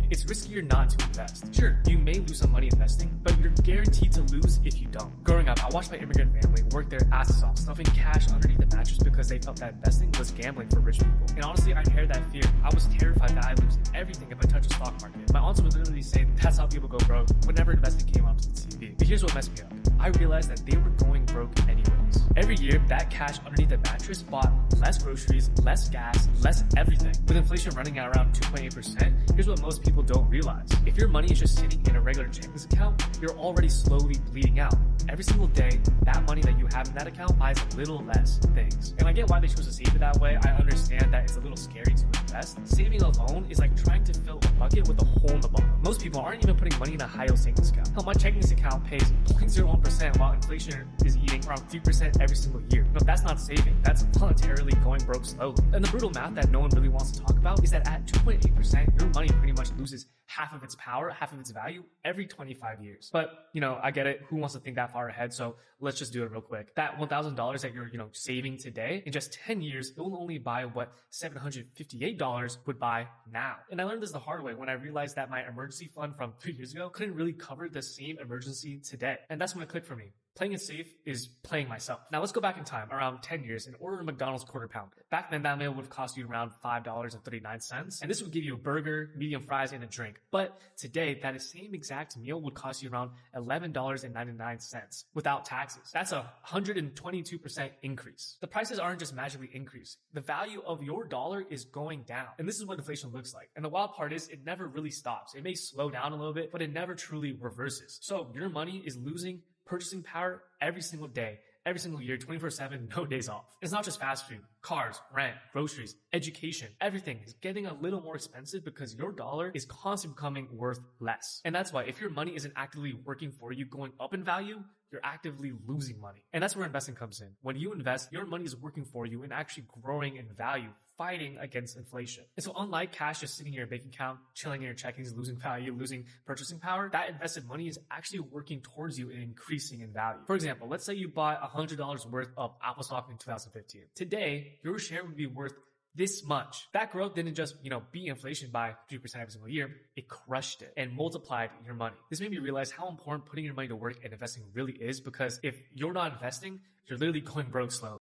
It's riskier not to invest. Sure, you may lose some money investing, but you're guaranteed to lose if you don't. Growing up, I watched my immigrant family work their asses off, stuffing cash underneath the mattress because they felt that investing was gambling for rich people. And honestly, I inherited that fear. I was terrified that I'd lose everything if I touched the stock market. My aunts would literally say that's how people go broke whenever investing came onto the TV. But here's what messed me up. I realized that they were going broke anyways. Every year, that cash underneath the mattress bought less groceries, less gas, less everything. With inflation running at around 2.8%, here's what most people don't realize. If your money is just sitting in a regular checking account, you're already slowly bleeding out. Every single day, that money that you have in that account buys a little less things. And I get why they choose to save it that way. I understand that it's a little scary to invest. Saving alone is like trying to fill a bucket with a hole in the bottom. Most people aren't even putting money in a high-yield savings account. Hell, my checking account pays 0.01% while inflation is eating around 3% every single year. No, that's not saving. That's voluntarily going broke slowly. And the brutal math that no one really wants to talk about is that at 2.8%, your money pretty much loses half of its power, half of its value every 25 years. But, I get it. Who wants to think that far ahead? So let's just do it real quick. That $1,000 that you're, saving today, in just 10 years, it will only buy what $758 would buy now. And I learned this the hard way when I realized that my emergency fund from 3 years ago couldn't really cover the same emergency today. And that's when it clicked for me. Playing it safe is playing myself. Now let's go back in time, around 10 years, and order a McDonald's quarter pounder. Back then, that meal would have cost you around $5.39, and this would give you a burger, medium fries, and a drink. But today, that same exact meal would cost you around $11.99 without taxes. That's a 122% increase. The prices aren't just magically increasing. The value of your dollar is going down. And this is what inflation looks like. And the wild part is it never really stops. It may slow down a little bit, but it never truly reverses. So your money is losing purchasing power every single day, every single year, 24/7, no days off. It's not just fast food, cars, rent, groceries, education. Everything is getting a little more expensive because your dollar is constantly becoming worth less. And that's why if your money isn't actively working for you, going up in value, you're actively losing money. And that's where investing comes in. When you invest, your money is working for you and actually growing in value, fighting against inflation. And so unlike cash just sitting in your bank account, chilling in your checkings, losing value, losing purchasing power, that invested money is actually working towards you and increasing in value. For example, let's say you bought $100 worth of Apple stock in 2015. Today, your share would be worth this much. That growth didn't just, beat inflation by 3% every single year. It crushed it and multiplied your money. This made me realize how important putting your money to work and investing really is, because if you're not investing, you're literally going broke slowly.